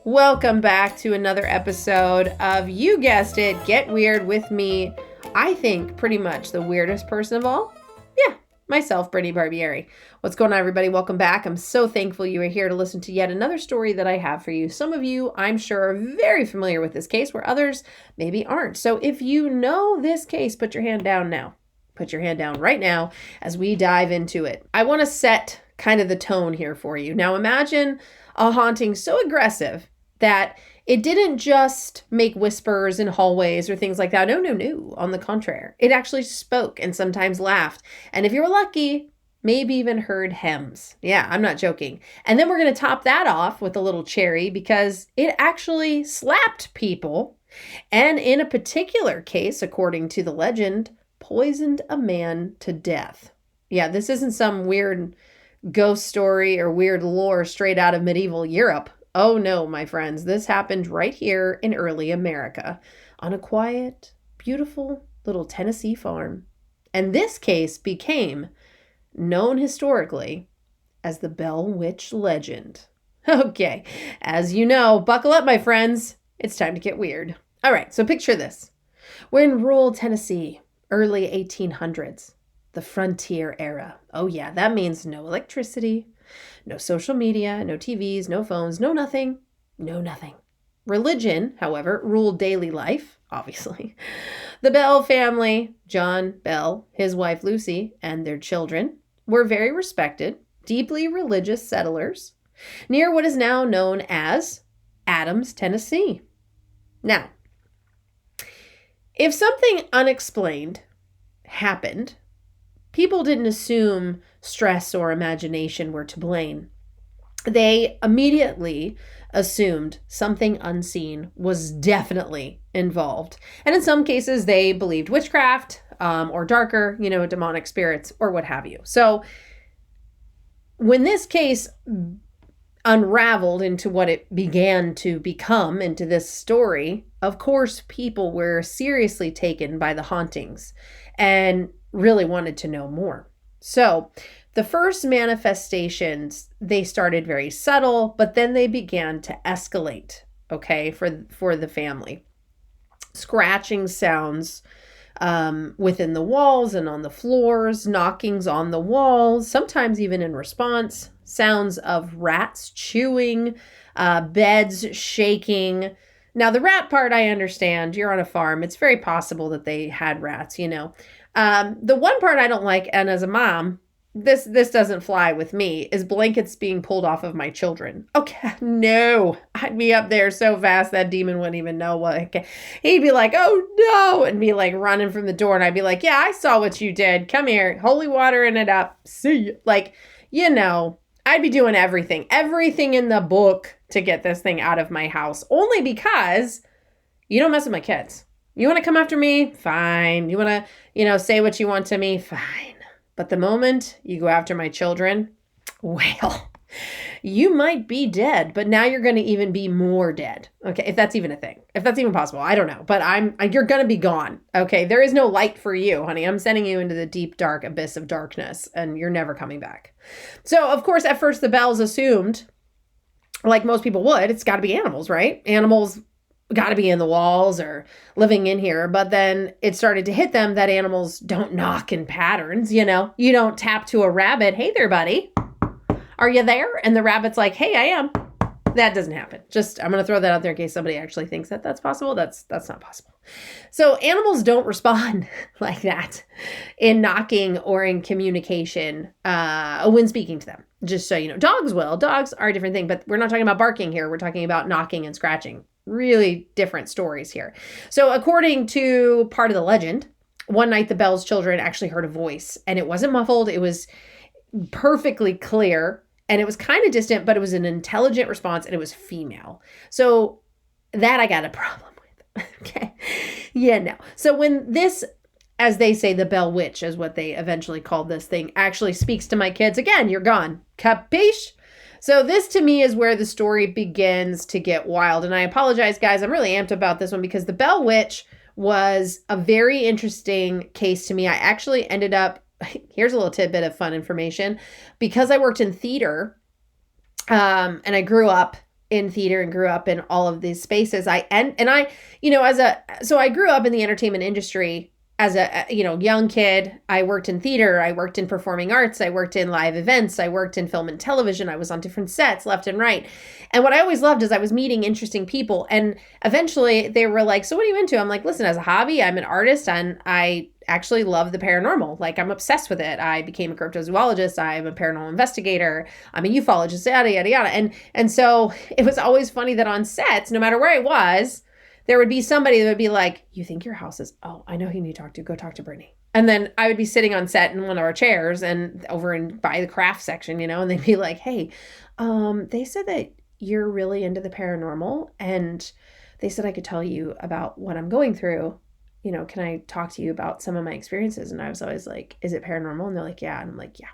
Welcome back to another episode of, you guessed it, Get Weird with me. I think pretty much the weirdest person of all. Yeah, myself, Brittany Barbieri. What's going on, everybody? Welcome back. I'm so thankful you are here to listen to yet another story that I have for you. Some of you, I'm sure, are very familiar with this case, where others maybe aren't. So if you know this case, put your hand down now. Put your hand down right now as we dive into it. I want to set kind of the tone here for you. Now imagine a haunting so aggressive that it didn't just make whispers in hallways or things like that. No. On the contrary, it actually spoke and sometimes laughed. And if you were lucky, maybe even heard hems. Yeah, I'm not joking. And then we're going to top that off with a little cherry because it actually slapped people. And in a particular case, according to the legend, poisoned a man to death. Yeah, this isn't some weird ghost story or weird lore straight out of medieval Europe. Oh no, my friends, this happened right here in early America on a quiet, beautiful little Tennessee farm. And this case became known historically as the Bell Witch legend. Okay, as you know, buckle up, my friends. It's time to get weird. All right, so picture this. We're in rural Tennessee, early 1800s, the frontier era. Oh yeah, that means no electricity, no social media, no TVs, no phones, no nothing. Religion, however, ruled daily life, obviously. The Bell family, John Bell, his wife Lucy, and their children were very respected, deeply religious settlers near what is now known as Adams, Tennessee. Now, if something unexplained happened, people didn't assume stress or imagination were to blame. They immediately assumed something unseen was definitely involved. And in some cases, they believed witchcraft or darker, demonic spirits or what have you. So when this case unraveled into what it began to become, into this story, of course, people were seriously taken by the hauntings and really wanted to know more. So the first manifestations, they started very subtle, but then they began to escalate, okay, for the family. Scratching sounds within the walls and on the floors, knockings on the walls, sometimes even in response, sounds of rats chewing, beds shaking. Now, the rat part, I understand. You're on a farm. It's very possible that they had rats, The one part I don't like, and as a mom, this doesn't fly with me, is blankets being pulled off of my children. Okay, no. I'd be up there so fast that demon wouldn't even know what. Okay. He'd be like, oh no, and be like running from the door, and I'd be like, yeah, I saw what you did. Come here, holy water in it up. See you. I'd be doing everything in the book to get this thing out of my house, only because you don't mess with my kids. You want to come after me? Fine. You want to, say what you want to me? Fine. But the moment you go after my children, well, you might be dead, but now you're going to even be more dead. Okay. If that's even a thing, if that's even possible, I don't know, but you're going to be gone. Okay. There is no light for you, honey. I'm sending you into the deep, dark abyss of darkness and you're never coming back. So of course, at first the Bells assumed, like most people would, it's got to be animals, right? Animals got to be in the walls or living in here. But then it started to hit them that animals don't knock in patterns. You don't tap to a rabbit. Hey there, buddy. Are you there? And the rabbit's like, hey, I am. That doesn't happen. I'm going to throw that out there in case somebody actually thinks that that's possible. That's not possible. So animals don't respond like that in knocking or in communication when speaking to them. Just so you know, dogs will. Dogs are a different thing, but we're not talking about barking here. We're talking about knocking and scratching. Really different stories here. So according to part of the legend, one night the Bell's children actually heard a voice, and it wasn't muffled. It was perfectly clear, and it was kind of distant, but it was an intelligent response, and it was female. So that I got a problem with. Okay. Yeah, no. So when this, as they say, the Bell Witch is what they eventually called this thing, actually speaks to my kids, again, you're gone. Capiche? So this to me is where the story begins to get wild. And I apologize, guys. I'm really amped about this one because the Bell Witch was a very interesting case to me. I actually ended up, here's a little tidbit of fun information. Because I worked in theater and I grew up in theater and grew up in all of these spaces. I grew up in the entertainment industry as a young kid. I worked in theater, I worked in performing arts, I worked in live events, I worked in film and television, I was on different sets left and right. And what I always loved is I was meeting interesting people. And eventually they were like, so what are you into? I'm like, listen, as a hobby, I'm an artist and I actually love the paranormal. Like, I'm obsessed with it. I became a cryptozoologist. I'm a paranormal investigator. I'm a ufologist, yada, yada, yada. And so it was always funny that on sets, no matter where I was, there would be somebody that would be like, you think your house is, oh, I know who you need to talk to. Go talk to Brittany. And then I would be sitting on set in one of our chairs and over in by the craft section, and they'd be like, hey, they said that you're really into the paranormal and they said I could tell you about what I'm going through. Can I talk to you about some of my experiences? And I was always like, is it paranormal? And they're like, yeah. And I'm like, yeah.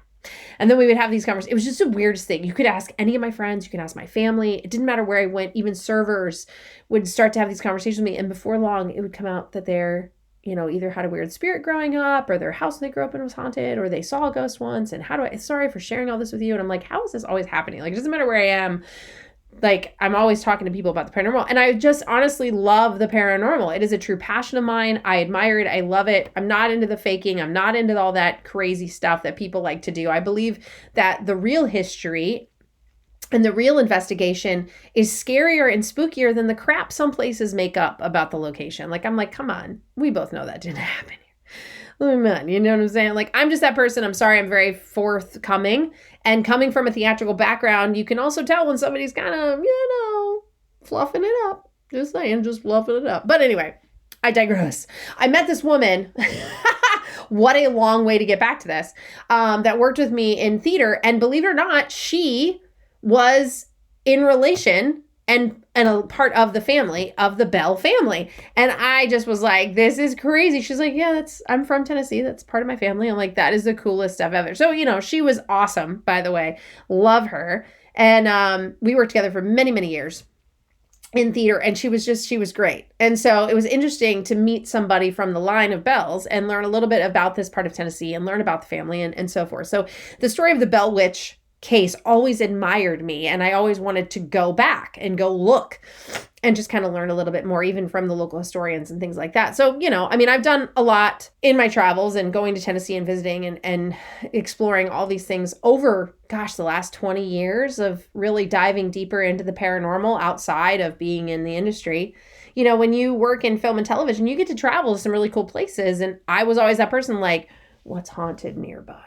And then we would have these conversations. It was just the weirdest thing. You could ask any of my friends. You could ask my family. It didn't matter where I went. Even servers would start to have these conversations with me. And before long, it would come out that they're, either had a weird spirit growing up or their house they grew up in was haunted or they saw a ghost once. And sorry for sharing all this with you. And I'm like, how is this always happening? Like, it doesn't matter where I am. Like, I'm always talking to people about the paranormal. And I just honestly love the paranormal. It is a true passion of mine. I admire it. I love it. I'm not into the faking. I'm not into all that crazy stuff that people like to do. I believe that the real history and the real investigation is scarier and spookier than the crap some places make up about the location. Like, I'm like, come on. We both know that didn't happen. Man, you know what I'm saying? Like, I'm just that person. I'm sorry. I'm very forthcoming. And coming from a theatrical background, you can also tell when somebody's kind of, fluffing it up. Just saying, just fluffing it up. But anyway, I digress. I met this woman. What a long way to get back to this. That worked with me in theater. And believe it or not, she was in relation and a part of the family of the Bell family. And I just was like, this is crazy. She's like, yeah, I'm from Tennessee. That's part of my family. I'm like, that is the coolest stuff ever. So, she was awesome, by the way. Love her. And we worked together for many, many years in theater. And she was great. And so it was interesting to meet somebody from the line of Bells and learn a little bit about this part of Tennessee and learn about the family and so forth. So the story of the Bell Witch case always admired me, and I always wanted to go back and go look and just kind of learn a little bit more, even from the local historians and things like that. So, I've done a lot in my travels and going to Tennessee and visiting and exploring all these things over, the last 20 years of really diving deeper into the paranormal outside of being in the industry. When you work in film and television, you get to travel to some really cool places. And I was always that person like, what's haunted nearby?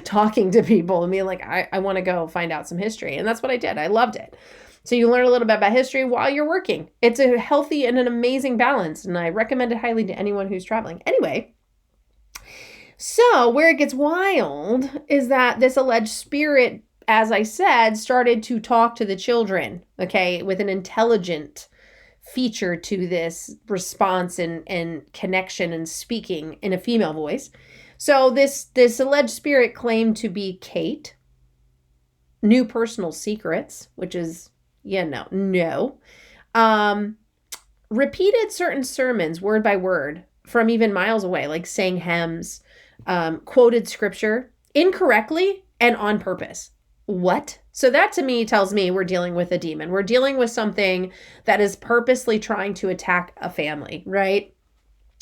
Talking to people and being like, I want to go find out some history. And that's what I did. I loved it. So you learn a little bit about history while you're working. It's a healthy and an amazing balance. And I recommend it highly to anyone who's traveling. Anyway, so where it gets wild is that this alleged spirit, as I said, started to talk to the children, okay, with an intelligent feature to this response and connection and speaking in a female voice. So this alleged spirit claimed to be Kate, knew personal secrets, which is, no. Repeated certain sermons word by word from even miles away, like sang hymns, quoted scripture incorrectly and on purpose. What? So that to me tells me we're dealing with a demon. We're dealing with something that is purposely trying to attack a family, right?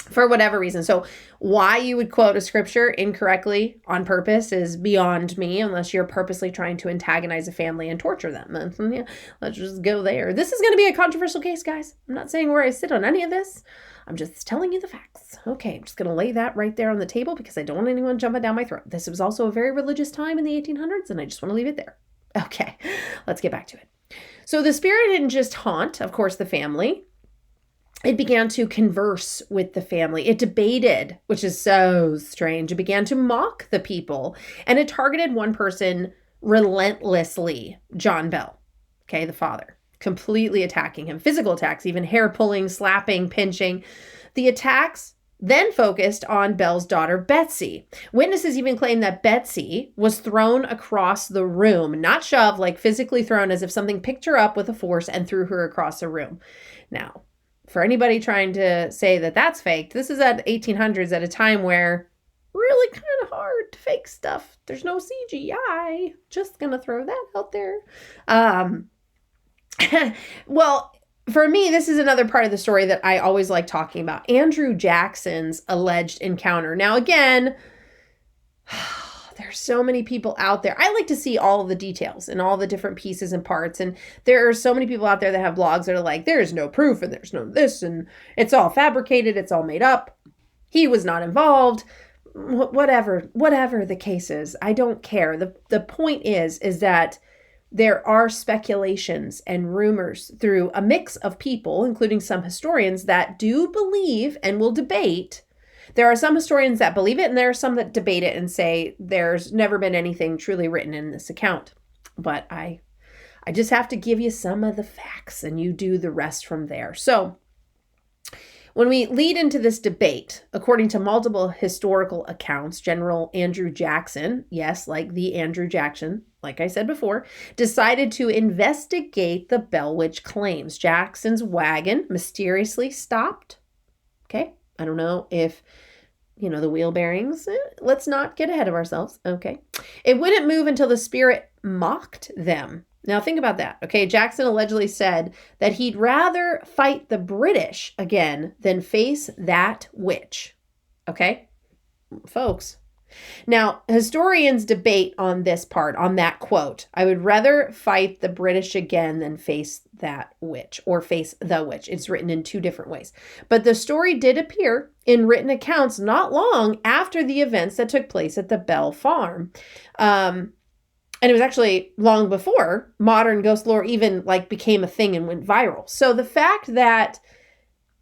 For whatever reason. So why you would quote a scripture incorrectly on purpose is beyond me, unless you're purposely trying to antagonize a family and torture them. And yeah, let's just go there. This is going to be a controversial case, guys. I'm not saying where I sit on any of this. I'm just telling you the facts. Okay, I'm just going to lay that right there on the table because I don't want anyone jumping down my throat. This was also a very religious time in the 1800s, and I just want to leave it there. Okay, let's get back to it. So the spirit didn't just haunt, of course, the family. It began to converse with the family. It debated, which is so strange. It began to mock the people, and it targeted one person relentlessly, John Bell, okay, the father, completely attacking him. Physical attacks, even hair pulling, slapping, pinching. The attacks then focused on Bell's daughter, Betsy. Witnesses even claim that Betsy was thrown across the room, not shoved, like physically thrown, as if something picked her up with a force and threw her across the room. Now, for anybody trying to say that that's fake, this is at 1800s, at a time where really kind of hard to fake stuff. There's no CGI. Just gonna throw that out there. Well, for me, this is another part of the story that I always like talking about. Andrew Jackson's alleged encounter. Now, again, there's so many people out there. I like to see all of the details and all the different pieces and parts. And there are so many people out there that have blogs that are like, there's no proof and there's no this and it's all fabricated. It's all made up. He was not involved. Whatever the case is, I don't care. The point is that there are speculations and rumors through a mix of people, including some historians that do believe and will debate. There are some historians that believe it, and there are some that debate it and say there's never been anything truly written in this account. But I just have to give you some of the facts, and you do the rest from there. So when we lead into this debate, according to multiple historical accounts, General Andrew Jackson, yes, like the Andrew Jackson, like I said before, decided to investigate the Bell Witch claims. Jackson's wagon mysteriously stopped. Okay, I don't know if, the wheel bearings, let's not get ahead of ourselves. Okay, it wouldn't move until the spirit mocked them. Now think about that. Okay, Jackson allegedly said that he'd rather fight the British again than face that witch. Okay, folks. Now, historians debate on this part, on that quote. I would rather fight the British again than face that witch or face the witch. It's written in two different ways. But the story did appear in written accounts not long after the events that took place at the Bell Farm. And it was actually long before modern ghost lore even became a thing and went viral. So the fact that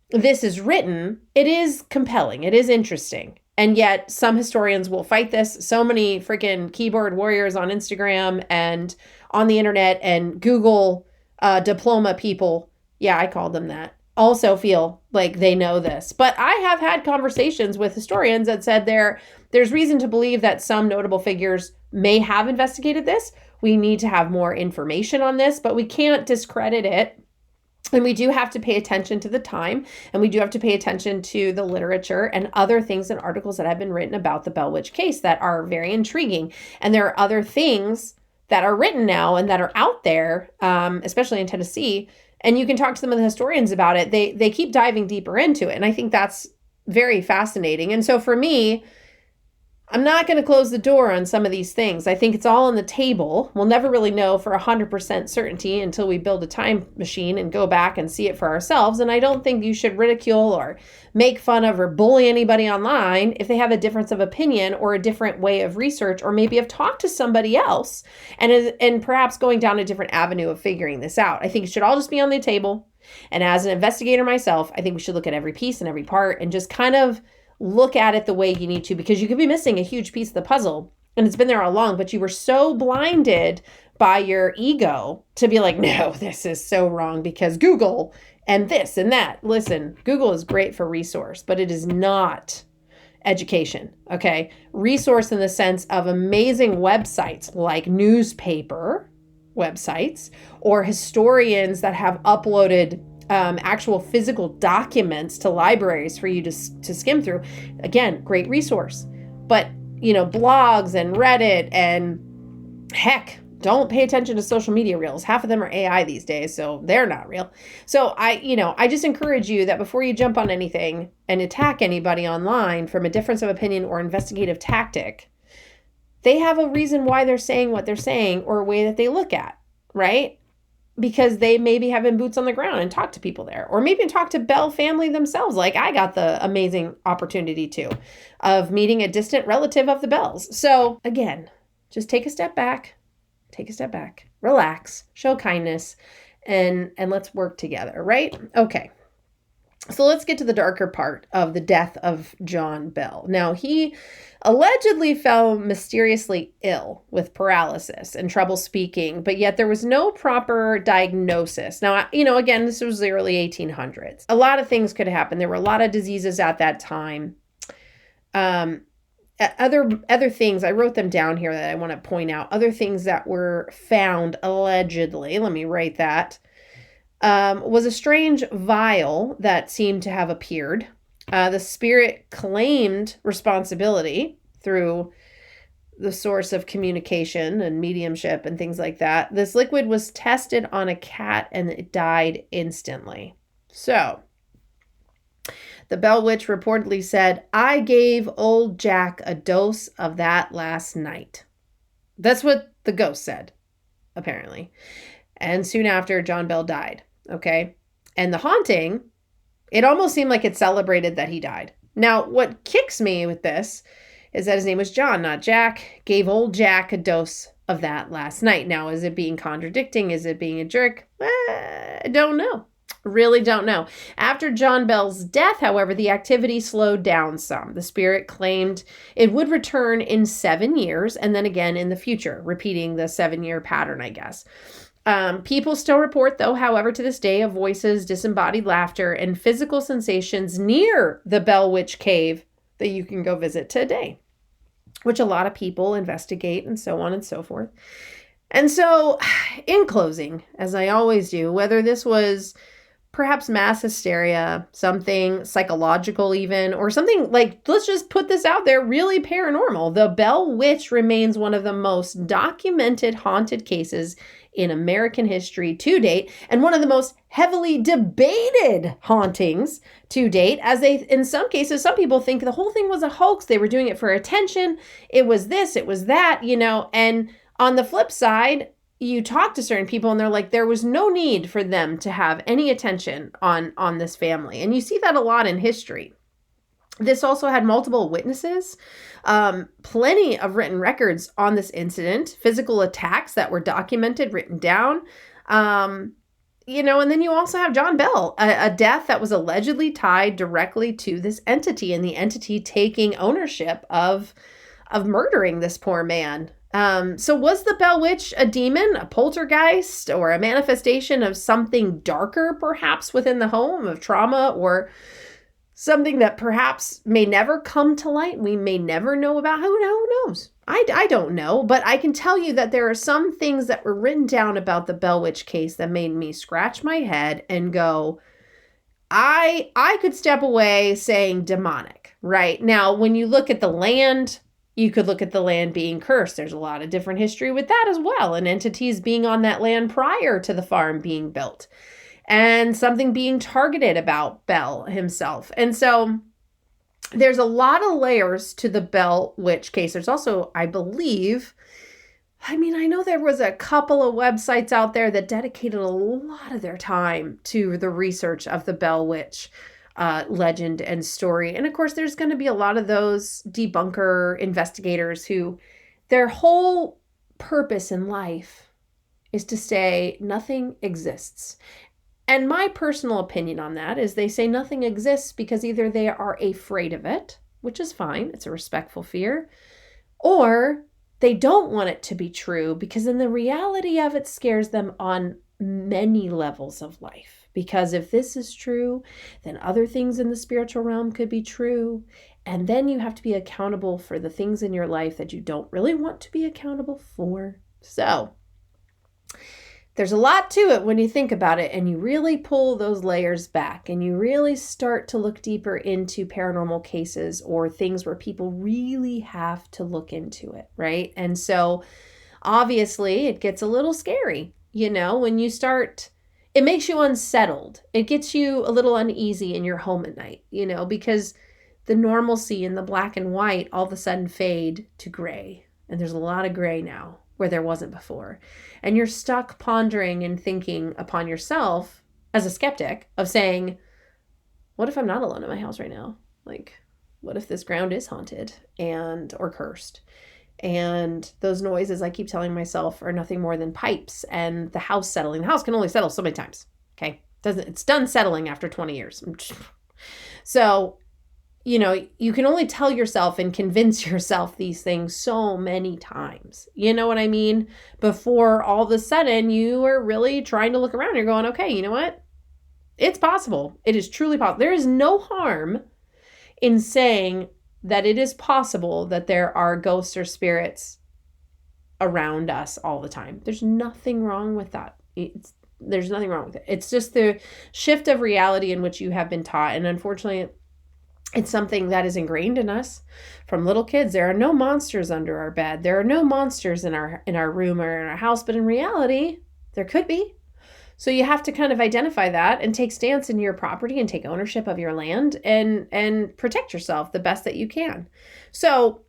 this is written, it is compelling. It is interesting. And yet some historians will fight this. So many freaking keyboard warriors on Instagram and on the internet and Google diploma people, yeah, I called them that, also feel like they know this. But I have had conversations with historians that said there's reason to believe that some notable figures may have investigated this. We need to have more information on this, but we can't discredit it. And we do have to pay attention to the time, and we do have to pay attention to the literature and other things and articles that have been written about the Bell Witch case that are very intriguing. And there are other things that are written now and that are out there, especially in Tennessee. And you can talk to some of the historians about it. They keep diving deeper into it. And I think that's very fascinating. And so for me, I'm not going to close the door on some of these things. I think it's all on the table. We'll never really know for 100% certainty until we build a time machine and go back and see it for ourselves. And I don't think you should ridicule or make fun of or bully anybody online if they have a difference of opinion or a different way of research, or maybe have talked to somebody else and perhaps going down a different avenue of figuring this out. I think it should all just be on the table. And as an investigator myself, I think we should look at every piece and every part and just kind of look at it the way you need to, because you could be missing a huge piece of the puzzle and it's been there all along, but you were so blinded by your ego to be like, no, this is so wrong because Google and this and that. Listen, Google is great for resource, but it is not education. Okay. Resource in the sense of amazing websites like newspaper websites or historians that have uploaded actual physical documents to libraries for you to skim through. Again, great resource. But, blogs and Reddit and heck, don't pay attention to social media reels. Half of them are AI these days, so they're not real. So I just encourage you that before you jump on anything and attack anybody online from a difference of opinion or investigative tactic, they have a reason why they're saying what they're saying or a way that they look at, right? Because they maybe have been boots on the ground and talked to people there, or maybe talk to Bell family themselves. Like I got the amazing opportunity of meeting a distant relative of the Bells. So again, just take a step back, relax, show kindness, and let's work together, right? Okay. So let's get to the darker part of the death of John Bell. Now, he allegedly fell mysteriously ill with paralysis and trouble speaking, but yet there was no proper diagnosis. Now, again, this was the early 1800s. A lot of things could happen. There were a lot of diseases at that time. Other things, I wrote them down here that I want to point out. Other things that were found allegedly, let me write that. Was a strange vial that seemed to have appeared. The spirit claimed responsibility through the source of communication and mediumship and things like that. This liquid was tested on a cat and it died instantly. So, the Bell Witch reportedly said, "I gave old Jack a dose of that last night." That's what the ghost said, apparently. And soon after, John Bell died. Okay. And the haunting, it almost seemed like it celebrated that he died. Now, what kicks me with this is that his name was John, not Jack. Gave old Jack a dose of that last night. Now, is it being contradicting? Is it being a jerk? I don't know. Really don't know. After John Bell's death, however, the activity slowed down some. The spirit claimed it would return in 7 years and then again in the future, repeating the 7-year pattern, I guess. People still report, though, however, to this day, of voices, disembodied laughter, and physical sensations near the Bell Witch Cave that you can go visit today, which a lot of people investigate and so on and so forth. And so, in closing, as I always do, whether this was perhaps mass hysteria, something psychological even, or something like, let's just put this out there, really paranormal, the Bell Witch remains one of the most documented haunted cases in American history to date, and one of the most heavily debated hauntings to date, as they, in some cases, some people think the whole thing was a hoax. They were doing it for attention. It was this, it was that, and on the flip side, you talk to certain people and they're like, there was no need for them to have any attention on this family. And you see that a lot in history. This also had multiple witnesses, plenty of written records on this incident, physical attacks that were documented, written down, and then you also have John Bell, a death that was allegedly tied directly to this entity and the entity taking ownership of murdering this poor man. So was the Bell Witch a demon, a poltergeist, or a manifestation of something darker, perhaps within the home, of trauma, or something that perhaps may never come to light? We may never know about. Who knows? I don't know, but I can tell you that there are some things that were written down about the Bell Witch case that made me scratch my head and go, I could step away saying demonic, right? Now, when you look at the land, you could look at the land being cursed. There's a lot of different history with that as well, and entities being on that land prior to the farm being built, and something being targeted about Bell himself. And so there's a lot of layers to the Bell Witch case. There's also, I know there was a couple of websites out there that dedicated a lot of their time to the research of the Bell Witch legend and story. And of course, there's going to be a lot of those debunker investigators who their whole purpose in life is to say nothing exists. And my personal opinion on that is they say nothing exists because either they are afraid of it, which is fine, it's a respectful fear, or they don't want it to be true because then the reality of it scares them on many levels of life. Because if this is true, then other things in the spiritual realm could be true. And then you have to be accountable for the things in your life that you don't really want to be accountable for. So there's a lot to it when you think about it, and you really pull those layers back and you really start to look deeper into paranormal cases or things where people really have to look into it, right? And so obviously it gets a little scary, when you start. It makes you unsettled. It gets you a little uneasy in your home at night, because the normalcy and the black and white all of a sudden fade to gray. And there's a lot of gray now where there wasn't before. And you're stuck pondering and thinking upon yourself as a skeptic of saying, what if I'm not alone in my house right now? Like, what if this ground is haunted or cursed? And those noises, I keep telling myself, are nothing more than pipes and the house settling. The house can only settle so many times. Okay. It's done settling after 20 years. So, you can only tell yourself and convince yourself these things so many times. You know what I mean? Before all of a sudden you are really trying to look around. You're going, okay, you know what? It's possible. It is truly possible. There is no harm in saying that it is possible that there are ghosts or spirits around us all the time. There's nothing wrong with that. There's nothing wrong with it. It's just the shift of reality in which you have been taught. And unfortunately, It's something that is ingrained in us from little kids. There are no monsters under our bed. There are no monsters in our room or in our house, but in reality, there could be. So you have to kind of identify that and take stance in your property and take ownership of your land and protect yourself the best that you can. So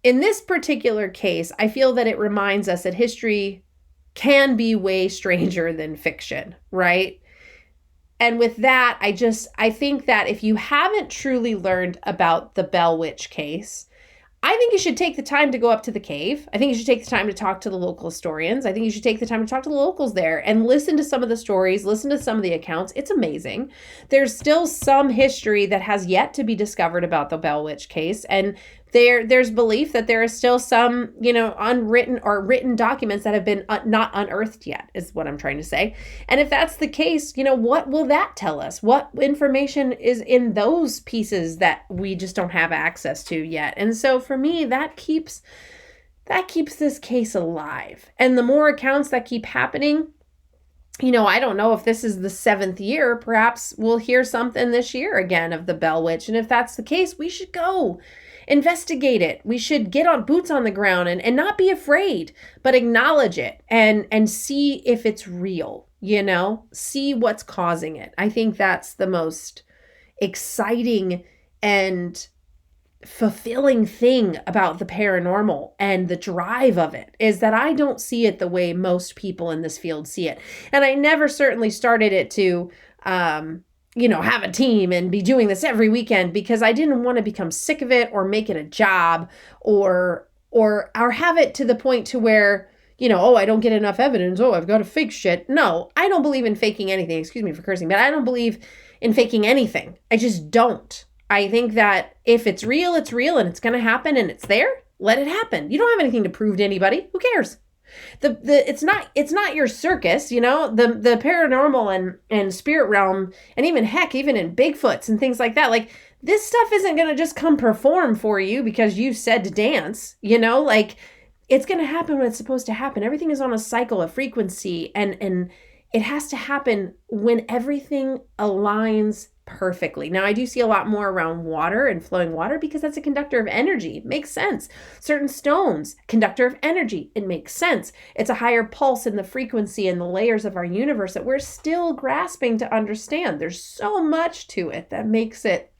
in this particular case, I feel that it reminds us that history can be way stranger than fiction, right? And with that, I think that if you haven't truly learned about the Bell Witch case, I think you should take the time to go up to the cave. I think you should take the time to talk to the local historians. I think you should take the time to talk to the locals there and listen to some of the stories, listen to some of the accounts. It's amazing. There's still some history that has yet to be discovered about the Bell Witch case. And there's belief that there is still some, unwritten or written documents that have been not unearthed yet, is what I'm trying to say. And if that's the case, what will that tell us? What information is in those pieces that we just don't have access to yet? And so for me, that keeps this case alive. And the more accounts that keep happening, I don't know if this is the 7th year. Perhaps we'll hear something this year again of the Bell Witch. And if that's the case, we should go investigate it. We should get on boots on the ground and not be afraid, but acknowledge it and see if it's real, see what's causing it. I think that's the most exciting and fulfilling thing about the paranormal and the drive of it is that I don't see it the way most people in this field see it. And I never certainly started it to, have a team and be doing this every weekend because I didn't want to become sick of it or make it a job or have it to the point to where, I don't get enough evidence. Oh, I've got to fake shit. No, I don't believe in faking anything. Excuse me for cursing, but I don't believe in faking anything. I just don't. I think that if it's real and it's going to happen and it's there, let it happen. You don't have anything to prove to anybody. Who cares? It's not your circus, the paranormal and spirit realm, and even in Bigfoots and things like that. Like, this stuff isn't going to just come perform for you because you said to dance, it's going to happen when it's supposed to happen. Everything is on a cycle, a frequency, and it has to happen when everything aligns perfectly. Now, I do see a lot more around water and flowing water because that's a conductor of energy. It makes sense. Certain stones, conductor of energy. It makes sense. It's a higher pulse in the frequency and the layers of our universe that we're still grasping to understand. There's so much to it that makes it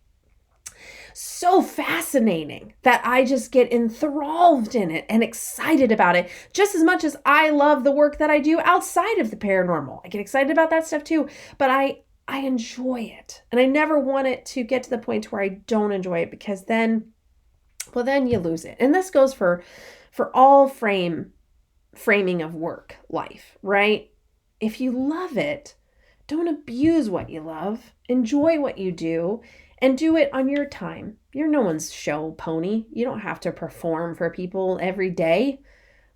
so fascinating that I just get enthralled in it and excited about it just as much as I love the work that I do outside of the paranormal. I get excited about that stuff too, but I enjoy it. And I never want it to get to the point where I don't enjoy it because then you lose it. And this goes for all framing of work life, right? If you love it, don't abuse what you love. Enjoy what you do and do it on your time. You're no one's show pony. You don't have to perform for people every day.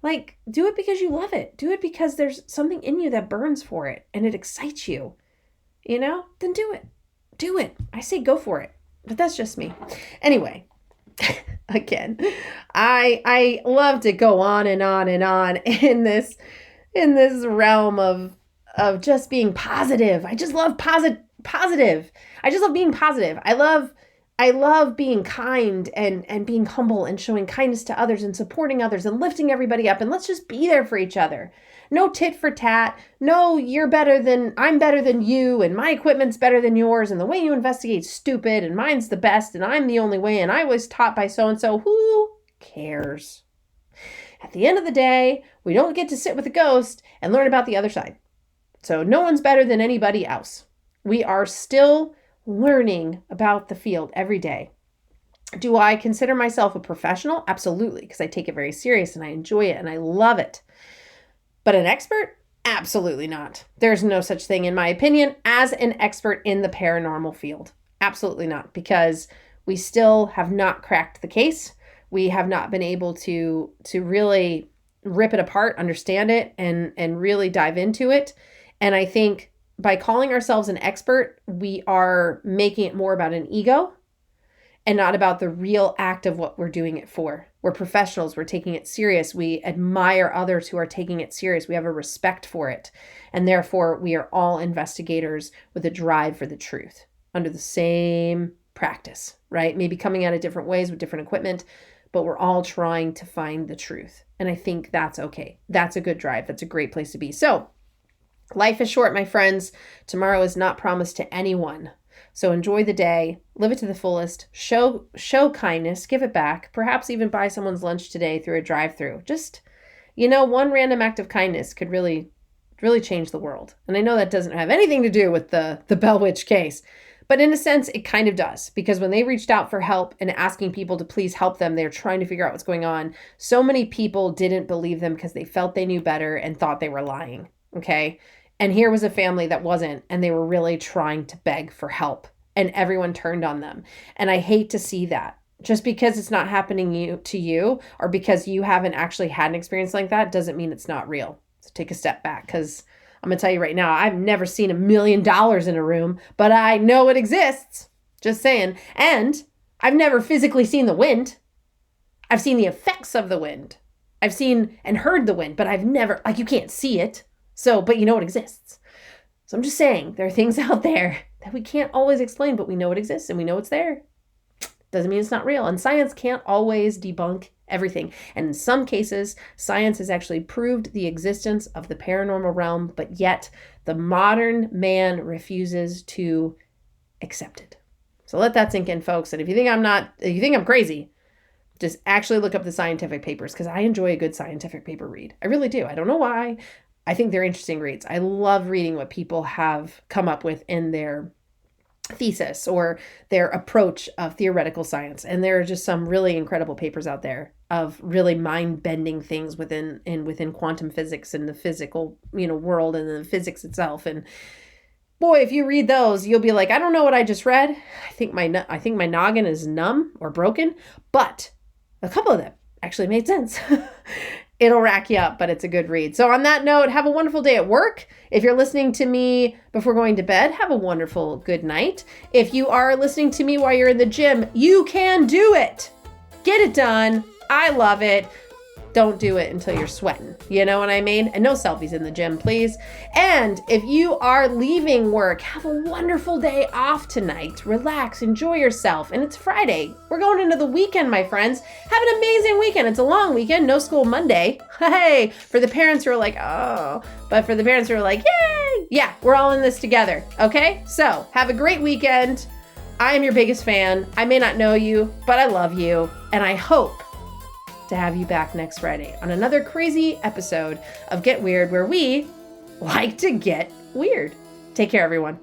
Like, do it because you love it. Do it because there's something in you that burns for it and it excites you. Then do it. Do it. I say go for it. But that's just me. Anyway, again, I love to go on and on and on in this realm of just being positive. I just love positive. I just love being positive. I love being kind and being humble and showing kindness to others and supporting others and lifting everybody up. And let's just be there for each other. No tit for tat. No, I'm better than you and my equipment's better than yours and the way you investigate stupid and mine's the best and I'm the only way and I was taught by so-and-so. Who cares? At the end of the day, we don't get to sit with a ghost and learn about the other side. So no one's better than anybody else. We are still learning about the field every day. Do I consider myself a professional? Absolutely, because I take it very serious and I enjoy it and I love it. But an expert? Absolutely not. There's no such thing, in my opinion, as an expert in the paranormal field. Absolutely not, because we still have not cracked the case. We have not been able to really rip it apart, understand it, and really dive into it. And I think by calling ourselves an expert, we are making it more about an ego and not about the real act of what we're doing it for. We're professionals. We're taking it serious. We admire others who are taking it serious. We have a respect for it. And therefore, we are all investigators with a drive for the truth under the same practice, right? Maybe coming at it different ways with different equipment, but we're all trying to find the truth. And I think that's okay. That's a good drive. That's a great place to be. So life is short, my friends. Tomorrow is not promised to anyone. So enjoy the day, live it to the fullest, show kindness, give it back, perhaps even buy someone's lunch today through a drive-through. Just, one random act of kindness could really change the world. And I know that doesn't have anything to do with the Bell Witch case, but in a sense, it kind of does, because when they reached out for help and asking people to please help them, they're trying to figure out what's going on. So many people didn't believe them because they felt they knew better and thought they were lying. Okay. And here was a family that wasn't, and they were really trying to beg for help, and everyone turned on them. And I hate to see that. Just because it's not happening to you, or because you haven't actually had an experience like that, doesn't mean it's not real. So take a step back, because I'm going to tell you right now, I've never seen $1 million in a room, but I know it exists. Just saying. And I've never physically seen the wind. I've seen the effects of the wind. I've seen and heard the wind, but I've never, you can't see it. So, but you know it exists. So I'm just saying, there are things out there that we can't always explain, but we know it exists and we know it's there. Doesn't mean it's not real. And science can't always debunk everything. And in some cases, science has actually proved the existence of the paranormal realm, but yet the modern man refuses to accept it. So let that sink in, folks. And if you think I'm crazy, just actually look up the scientific papers, because I enjoy a good scientific paper read. I really do. I don't know why. I think they're interesting reads. I love reading what people have come up with in their thesis or their approach of theoretical science. And there are just some really incredible papers out there of really mind-bending things within quantum physics and the physical, world and the physics itself. And boy, if you read those, you'll be like, I don't know what I just read. I think my noggin is numb or broken, but a couple of them actually made sense. It'll rack you up, but it's a good read. So on that note, have a wonderful day at work. If you're listening to me before going to bed, have a wonderful good night. If you are listening to me while you're in the gym, you can do it. Get it done. I love it. Don't do it until you're sweating. You know what I mean? And no selfies in the gym, please. And if you are leaving work, have a wonderful day off tonight. Relax, enjoy yourself. And it's Friday. We're going into the weekend, my friends. Have an amazing weekend. It's a long weekend. No school Monday. Hey, for the parents who are like, oh, but for the parents who are like, yay. Yeah, we're all in this together. Okay? So have a great weekend. I am your biggest fan. I may not know you, but I love you. And I hope to have you back next Friday on another crazy episode of Get Weird, where we like to get weird. Take care, everyone.